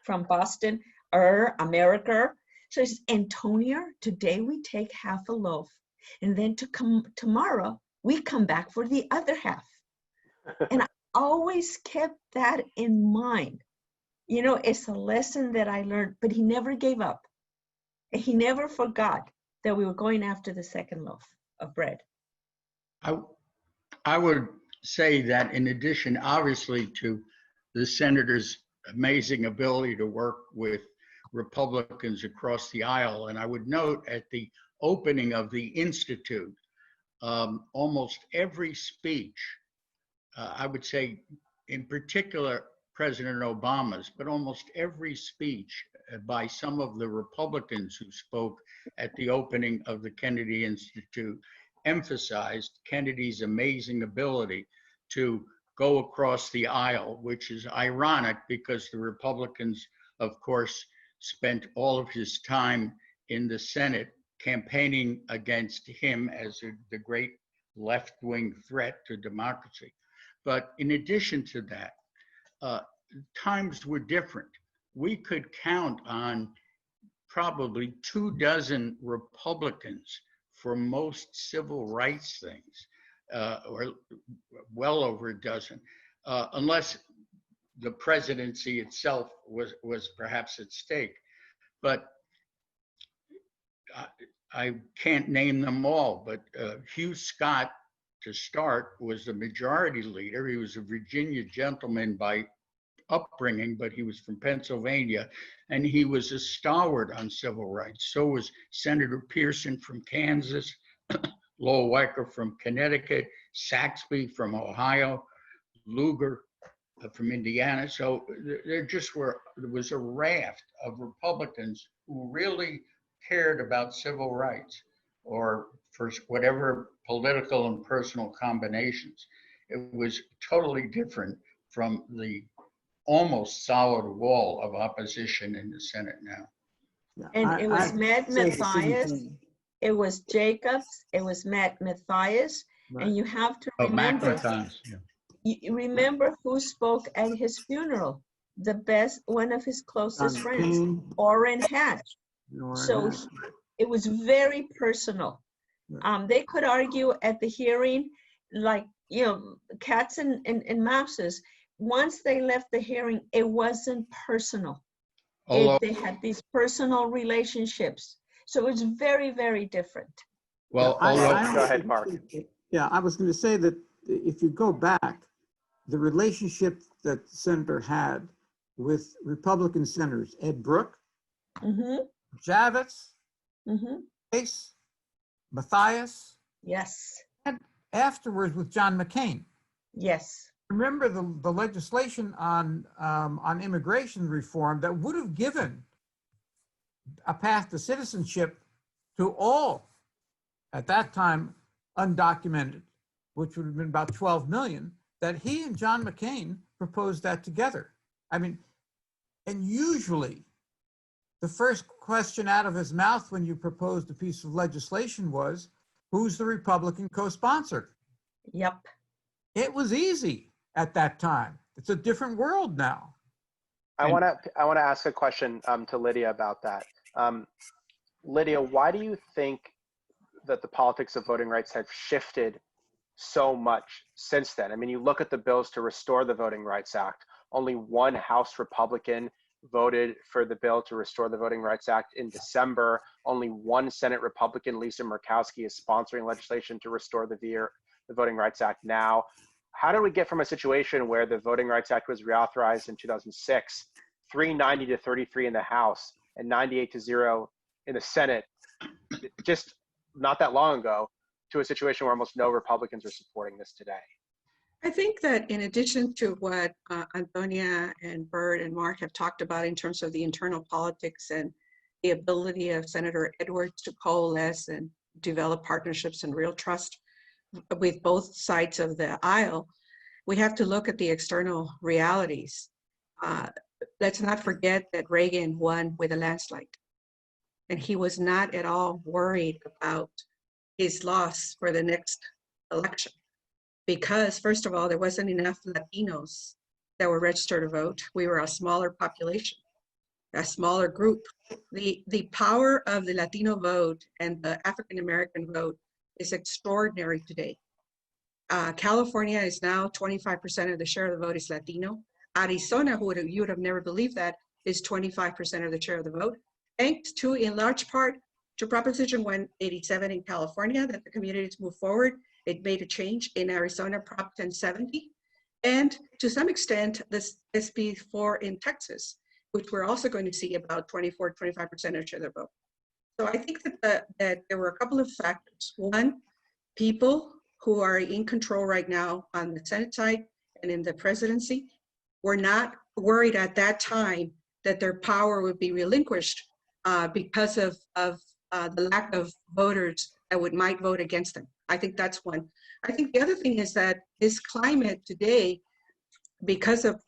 [SPEAKER 4] from Boston, America. So he says, Antonia, today we take half a loaf, and then tomorrow we come back for the other half. And I always kept that in mind. It's a lesson that I learned, but he never gave up. He never forgot that we were going after the second loaf of bread.
[SPEAKER 6] I would say that in addition, obviously, to the senator's amazing ability to work with Republicans across the aisle, and I would note at the opening of the Institute, almost every speech, I would say in particular President Obama's, but almost every speech by some of the Republicans who spoke at the opening of the Kennedy Institute emphasized Kennedy's amazing ability to go across the aisle, which is ironic because the Republicans, of course, spent all of his time in the Senate campaigning against him as the great left-wing threat to democracy. But in addition to that, times were different. We could count on probably 24 Republicans for most civil rights things, or well over a dozen, unless the presidency itself was perhaps at stake. But I can't name them all, but Hugh Scott, to start, was the majority leader. He was a Virginia gentleman by upbringing, but he was from Pennsylvania, and he was a stalwart on civil rights. So was Senator Pearson from Kansas, Lowell Weicker from Connecticut, Saxby from Ohio, Lugar from Indiana. So there was a raft of Republicans who really cared about civil rights, or for whatever political and personal combinations. It was totally different from the almost solid wall of opposition in the Senate now.
[SPEAKER 4] And it was Matt Mathias, it was Jacobs, it was Matt Mathias, right. And you have to remember, you remember who spoke at his funeral? One of his closest friends, Orrin Hatch. So it was very personal. They could argue at the hearing, like, cats and mouses. Once they left the hearing, it wasn't personal. They had these personal relationships. So it's very, very different.
[SPEAKER 2] Well, go ahead, Mark.
[SPEAKER 5] Yeah, I was going to say that if you go back, the relationship that the senator had with Republican senators, Ed Burke, Javits, Case, Mathias.
[SPEAKER 4] Yes.
[SPEAKER 5] And afterwards with John McCain.
[SPEAKER 4] Yes.
[SPEAKER 5] Remember the legislation on immigration reform that would have given a path to citizenship to all, at that time, undocumented, which would have been about 12 million, that he and John McCain proposed that together. I mean, and usually the first question out of his mouth when you proposed a piece of legislation was, who's the Republican co-sponsor?
[SPEAKER 4] Yep.
[SPEAKER 5] It was easy at that time. It's a different world now.
[SPEAKER 2] I want to ask a question to Lydia about that. Lydia, why do you think that the politics of voting rights have shifted so much since then? I mean, you look at the bills to restore the Voting Rights Act. Only one House Republican voted for the bill to restore the Voting Rights Act in December. Only one Senate Republican, Lisa Murkowski, is sponsoring legislation to restore the Voting Rights Act now. How did we get from a situation where the Voting Rights Act was reauthorized in 2006, 390 to 33 in the House, and 98 to 0 in the Senate, just not that long ago, to a situation where almost no Republicans are supporting this today?
[SPEAKER 3] I think that in addition to what Antonia and Burt and Mark have talked about in terms of the internal politics and the ability of Senator Edwards to coalesce and develop partnerships and real trust with both sides of the aisle, we have to look at the external realities. Let's not forget that Reagan won with a landslide, and he was not at all worried about his loss for the next election, because first of all, there wasn't enough Latinos that were registered to vote. We were a smaller population, a smaller group. The power of the Latino vote and the African-American vote is extraordinary today. California is now 25% of the share of the vote is Latino. Arizona, you would have never believed that, is 25% of the share of the vote, thanks to, in large part, to Proposition 187 in California, that the communities move forward. It made a change in Arizona, Prop 1070, and to some extent, this SB 4 in Texas, which we're also going to see about 24, 25% of share of the vote. So I think that there were a couple of factors. One, people who are in control right now on the Senate side and in the presidency were not worried at that time that their power would be relinquished because of the lack of voters that might vote against them. I think that's one. I think the other thing is that this climate today, because of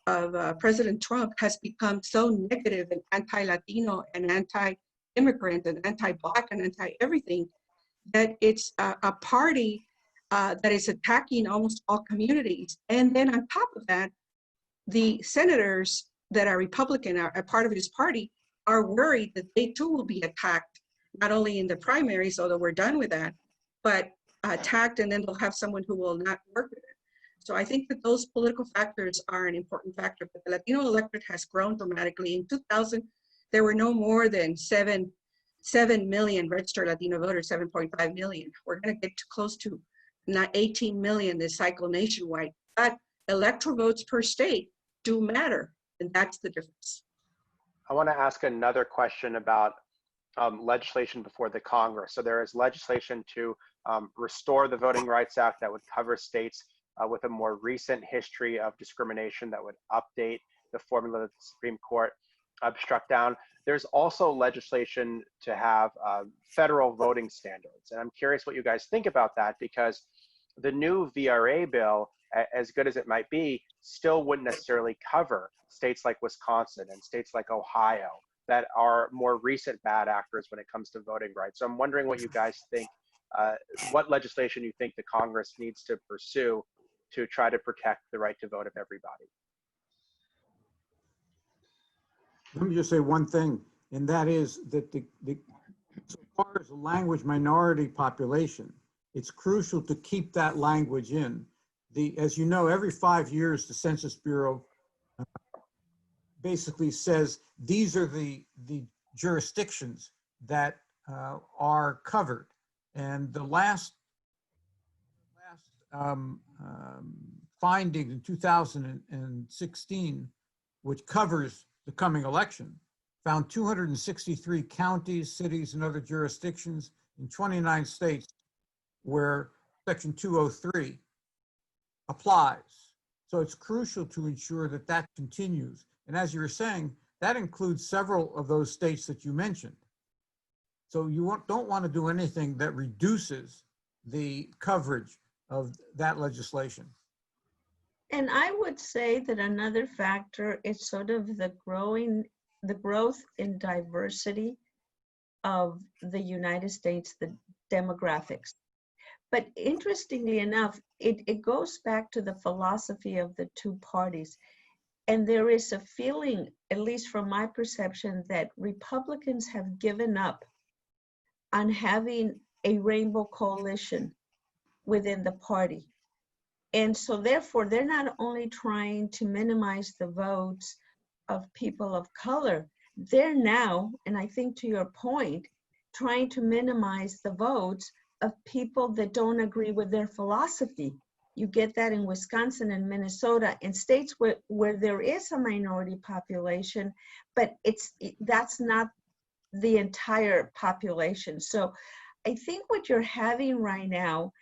[SPEAKER 3] President Trump, has become so negative and anti-Latino and anti-immigrant and anti-Black and anti-everything, that it's a party that is attacking almost all communities. And then on top of that, the senators that are Republican, are a part of his party, are worried that they too will be attacked, not only in the primaries, although we're done with that, but attacked, and then they'll have someone who will not work with it. So I think that those political factors are an important factor, but the Latino electorate has grown dramatically. In 2000, there were no more than 7 million registered Latino voters, 7.5 million. We're gonna get close to 18 million this cycle nationwide, but electoral votes per state do matter, and that's the difference.
[SPEAKER 2] I want to ask another question about legislation before the Congress. So there is legislation to restore the Voting Rights Act that would cover states with a more recent history of discrimination, that would update the formula that the Supreme Court struck down. There's also legislation to have federal voting standards. And I'm curious what you guys think about that, because the new VRA bill, as good as it might be, still wouldn't necessarily cover states like Wisconsin and states like Ohio that are more recent bad actors when it comes to voting rights. So I'm wondering what you guys think, what legislation you think the Congress needs to pursue to try to protect the right to vote of everybody.
[SPEAKER 5] Let me just say one thing, and that is that so far as the language minority population, it's crucial to keep that language in. As you know, every 5 years, the Census Bureau basically says these are the jurisdictions that are covered. And the last finding in 2016, which covers the coming election, found 263 counties, cities, and other jurisdictions in 29 states where Section 203 applies. So it's crucial to ensure that that continues. And as you were saying, that includes several of those states that you mentioned. So you don't want to do anything that reduces the coverage of that legislation.
[SPEAKER 4] And I would say that another factor is sort of the growth in diversity of the United States, the demographics. But interestingly enough, it goes back to the philosophy of the two parties. And there is a feeling, at least from my perception, that Republicans have given up on having a rainbow coalition within the party. And so therefore, they're not only trying to minimize the votes of people of color, they're now, and I think to your point, trying to minimize the votes of people that don't agree with their philosophy. You get that in Wisconsin and Minnesota, in states where there is a minority population, but that's not the entire population. So I think what you're having right now,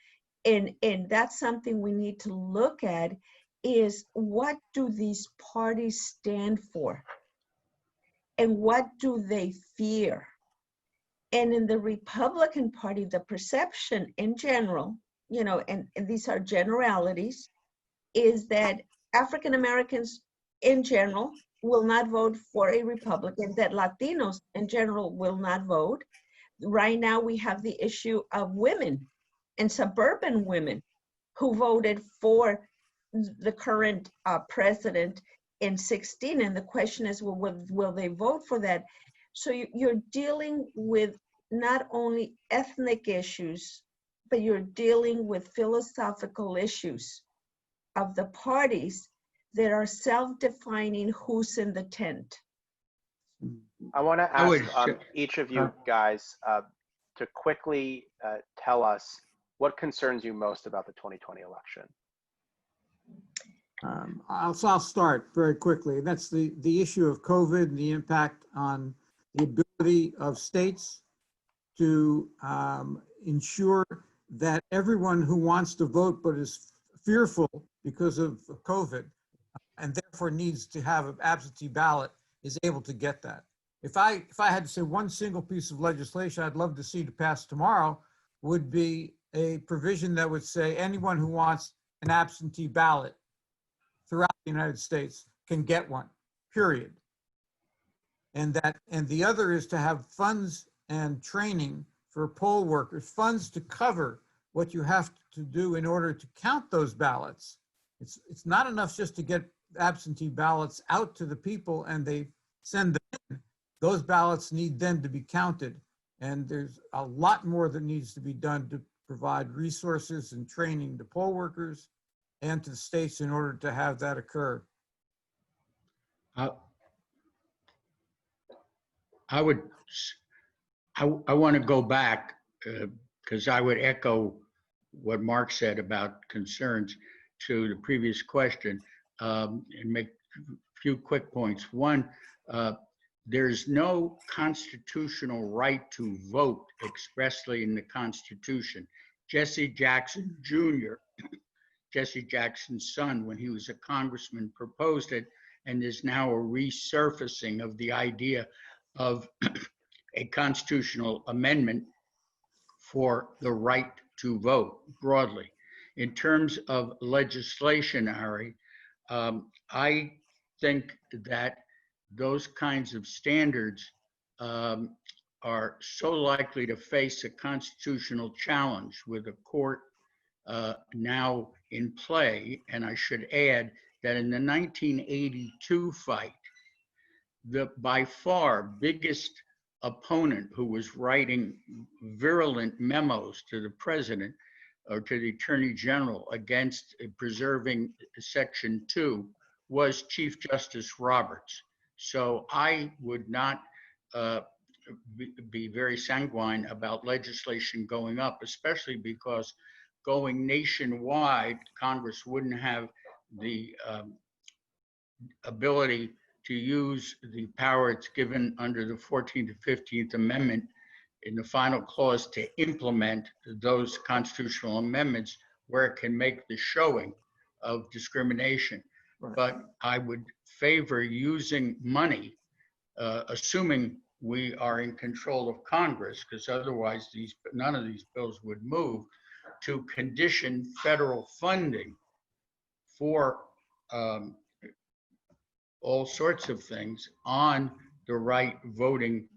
[SPEAKER 4] and that's something we need to look at, is what do these parties stand for? And what do they fear? And in the Republican Party, the perception in general, you know, and these are generalities, is that African Americans in general will not vote for a Republican, that Latinos in general will not vote. Right now, we have the issue of women and suburban women who voted for the current president in 16. And the question is, well, will they vote for that? So you're dealing with not only ethnic issues, but you're dealing with philosophical issues of the parties that are self-defining who's in the tent.
[SPEAKER 2] I want to
[SPEAKER 6] I would
[SPEAKER 2] ask each of you guys to quickly tell us what concerns you most about the 2020 election.
[SPEAKER 5] I'll start very quickly. That's the issue of COVID and the impact on the ability of states to ensure that everyone who wants to vote but is fearful because of COVID and therefore needs to have an absentee ballot is able to get that. If I had to say one single piece of legislation I'd love to see to pass tomorrow would be a provision that would say anyone who wants an absentee ballot throughout the United States can get one, period. And the other is to have funds and training for poll workers, funds to cover what you have to do in order to count those ballots. It's not enough just to get absentee ballots out to the people and they send them in. Those ballots need then to be counted. And there's a lot more that needs to be done to provide resources and training to poll workers and to the states in order to have that occur.
[SPEAKER 6] I want to go back because I would echo what Mark said about concerns to the previous question and make a few quick points. One, there's no constitutional right to vote expressly in the Constitution. Jesse Jackson Jr., Jesse Jackson's son, when he was a congressman, proposed it, and there's now a resurfacing of the idea of a constitutional amendment for the right to vote broadly. In terms of legislation, Ari, I think that those kinds of standards are so likely to face a constitutional challenge with a court now in play. And I should add that in the 1982 fight, the by far biggest opponent who was writing virulent memos to the president or to the attorney general against preserving Section 2 was Chief Justice Roberts. So I would not be very sanguine about legislation going up, especially because going nationwide, Congress wouldn't have the ability to use the power it's given under the 14th to 15th Amendment in the final clause to implement those constitutional amendments where it can make the showing of discrimination.
[SPEAKER 5] Right.
[SPEAKER 6] But I would favor using money, assuming we are in control of Congress, because otherwise none of these bills would move, to condition federal funding for all sorts of things on the right voting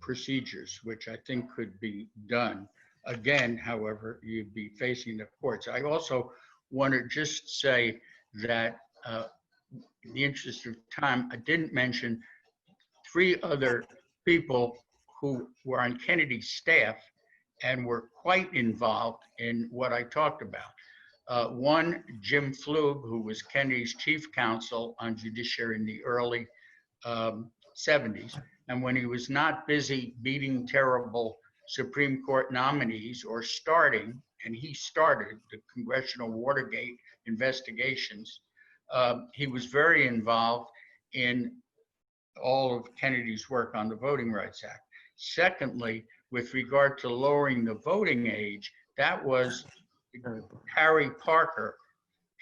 [SPEAKER 6] procedures, which I think could be done. Again, however, you'd be facing the courts. I also want to just say that in the interest of time, I didn't mention 3 other people who were on Kennedy's staff and were quite involved in what I talked about. One, Jim Flug, who was Kennedy's chief counsel on judiciary in the early 70s. And when he was not busy beating terrible Supreme Court nominees or starting, and he started the Congressional Watergate investigations, he was very involved in all of Kennedy's work on the Voting Rights Act. Secondly, with regard to lowering the voting age, that was Harry Parker,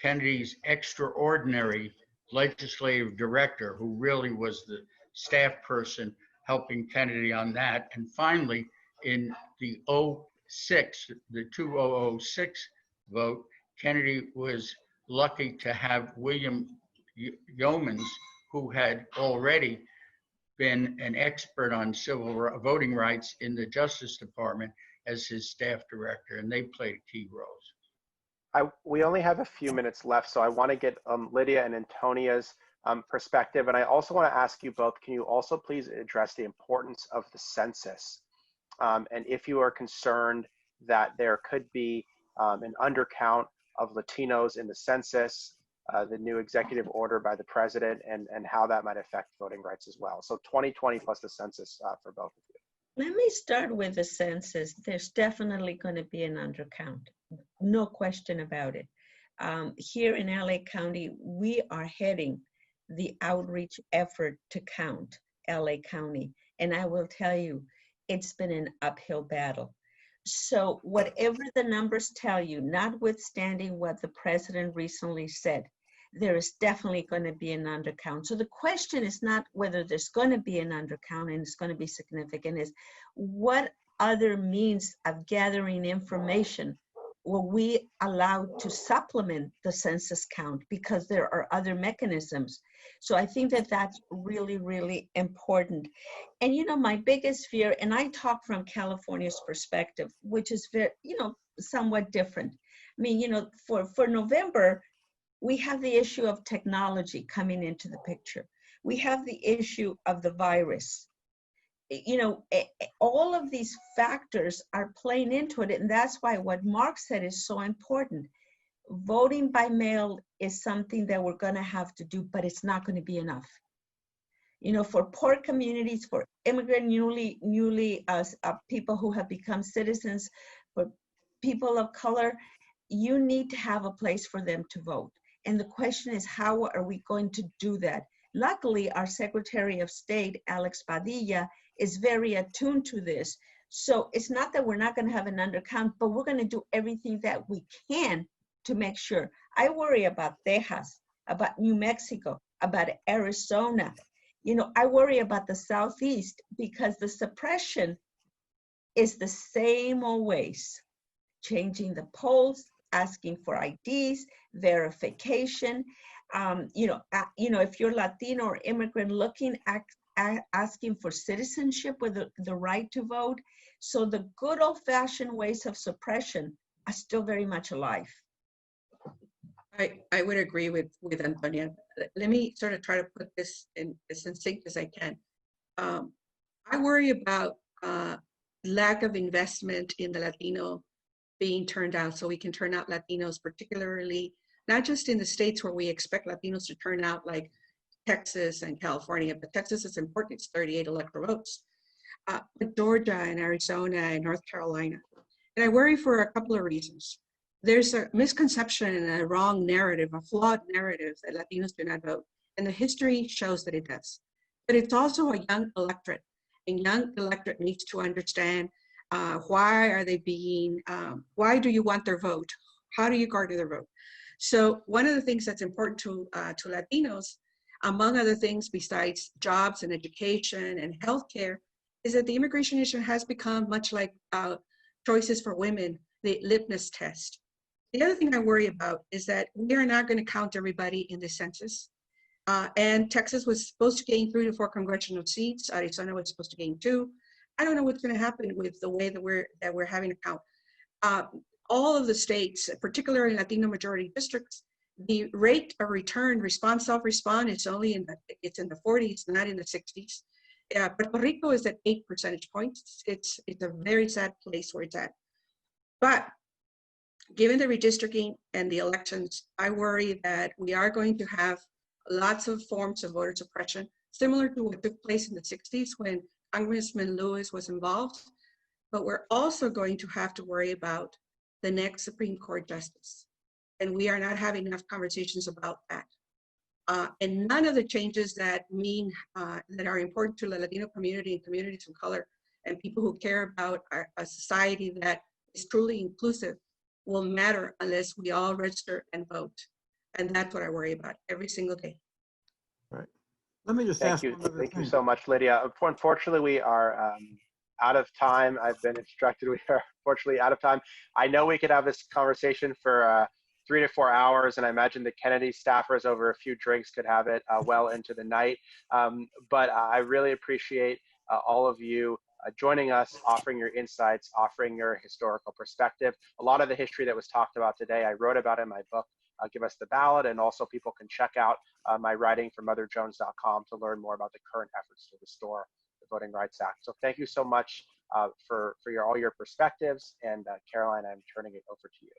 [SPEAKER 6] Kennedy's extraordinary legislative director, who really was the staff person helping Kennedy on that. And finally, in the 2006 vote, Kennedy was lucky to have William Yeomans, who had already been an expert on voting rights in the Justice Department, as his staff director, and they played key roles.
[SPEAKER 2] We only have a few minutes left, so I want to get Lydia and Antonia's perspective. And I also want to ask you both, can you also please address the importance of the census? And if you are concerned that there could be an undercount of Latinos in the census, the new executive order by the president, and how that might affect voting rights as well. So 2020 plus the census for both of you.
[SPEAKER 4] Let me start with the census. There's definitely going to be an undercount. No question about it. Here in LA County, we are heading the outreach effort to count LA County. And I will tell you, it's been an uphill battle. So whatever the numbers tell you, notwithstanding what the president recently said, there is definitely going to be an undercount. So the question is not whether there's going to be an undercount and it's going to be significant, is what other means of gathering information will we allow to supplement the census count, because there are other mechanisms. So I think that that's really, really important. And, you know, my biggest fear, and I talk from California's perspective, which is very, you know, somewhat different. I mean, you know, for November, we have the issue of technology coming into the picture. We have the issue of the virus. You know, all of these factors are playing into it. And that's why what Mark said is so important. Voting by mail is something that we're going to have to do, but it's not going to be enough. You know, for poor communities, for immigrant people who have become citizens, for people of color, you need to have a place for them to vote. And the question is, how are we going to do that? Luckily, our Secretary of State, Alex Padilla, is very attuned to this. So it's not that we're not going to have an undercount, but we're going to do everything that we can to make sure. I worry about Texas, about New Mexico, about Arizona. You know, I worry about the Southeast, because the suppression is the same old ways. Changing the polls, asking for IDs, verification. You know, if you're Latino or immigrant looking at asking for citizenship with the right to vote. So the good old-fashioned ways of suppression are still very much alive.
[SPEAKER 3] I would agree with Antonia. Let me sort of try to put this in as succinct as I can. I worry about lack of investment in the Latino being turned out, so we can turn out Latinos, particularly not just in the states where we expect Latinos to turn out, like Texas and California, but Texas is important, it's 38 electoral votes, but Georgia and Arizona and North Carolina. And I worry for a couple of reasons. There's a misconception and a wrong narrative, a flawed narrative that Latinos do not vote. And the history shows that it does. But it's also a young electorate. And young electorate needs to understand why are they being, why do you want their vote? How do you garner their vote? So one of the things that's important to Latinos, among other things besides jobs and education and healthcare, is that the immigration issue has become much like choices for women, the litmus test. The other thing I worry about is that we are not going to count everybody in the census. And Texas was supposed to gain 3 to 4 congressional seats. Arizona was supposed to gain 2. I don't know what's going to happen with the way that we're having to count. All of the states, particularly in Latino majority districts, the rate of return, self-respond, it's only in the 40s, not in the 60s. Puerto Rico is at 8 percentage points. It's a very sad place where it's at. But given the redistricting and the elections, I worry that we are going to have lots of forms of voter suppression, similar to what took place in the 60s when Congressman Lewis was involved. But we're also going to have to worry about the next Supreme Court justice. And we are not having enough conversations about that. And none of the changes that that are important to the Latino community and communities of color and people who care about a society that is truly inclusive will matter unless we all register and vote. And that's what I worry about every single day.
[SPEAKER 5] Right. Let me just
[SPEAKER 2] Thank
[SPEAKER 5] ask
[SPEAKER 2] you.
[SPEAKER 5] one other
[SPEAKER 2] Thank you
[SPEAKER 5] thing.
[SPEAKER 2] so much, Lydia. Unfortunately, we are out of time. I've been instructed we are unfortunately out of time. I know we could have this conversation for 3 to 4 hours, and I imagine the Kennedy staffers over a few drinks could have it well into the night. But I really appreciate all of you joining us, offering your insights, offering your historical perspective. A lot of the history that was talked about today, I wrote about in my book, Give Us the Ballot, and also people can check out my writing from motherjones.com to learn more about the current efforts to restore the Voting Rights Act. So thank you so much for all your perspectives. And Caroline, I'm turning it over to you.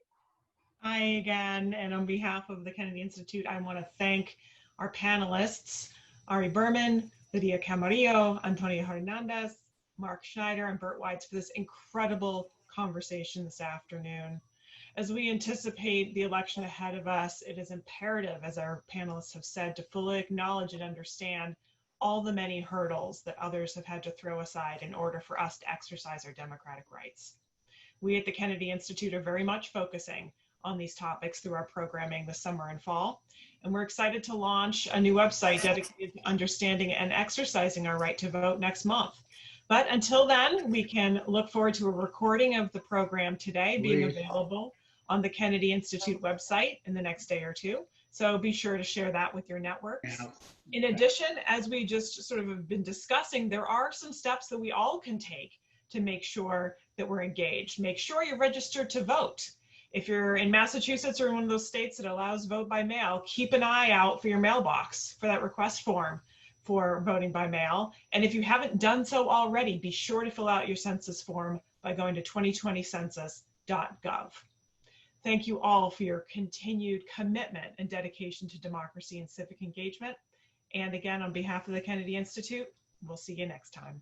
[SPEAKER 1] Hi again, and on behalf of the Kennedy Institute, I want to thank our panelists, Ari Berman, Lydia Camarillo, Antonia Hernandez, Mark Schneider, and Burt Wides for this incredible conversation this afternoon. As we anticipate the election ahead of us, it is imperative, as our panelists have said, to fully acknowledge and understand all the many hurdles that others have had to throw aside in order for us to exercise our democratic rights. We at the Kennedy Institute are very much focusing on these topics through our programming this summer and fall, and we're excited to launch a new website dedicated to understanding and exercising our right to vote next month. But until then, we can look forward to a recording of the program today being available on the Kennedy Institute website in the next day or two. So be sure to share that with your networks. In addition, as we just sort of have been discussing, there are some steps that we all can take to make sure that we're engaged. Make sure you're registered to vote. If you're in Massachusetts or in one of those states that allows vote by mail, keep an eye out for your mailbox for that request form for voting by mail. And if you haven't done so already, be sure to fill out your census form by going to 2020census.gov. Thank you all for your continued commitment and dedication to democracy and civic engagement. And again, on behalf of the Kennedy Institute, we'll see you next time.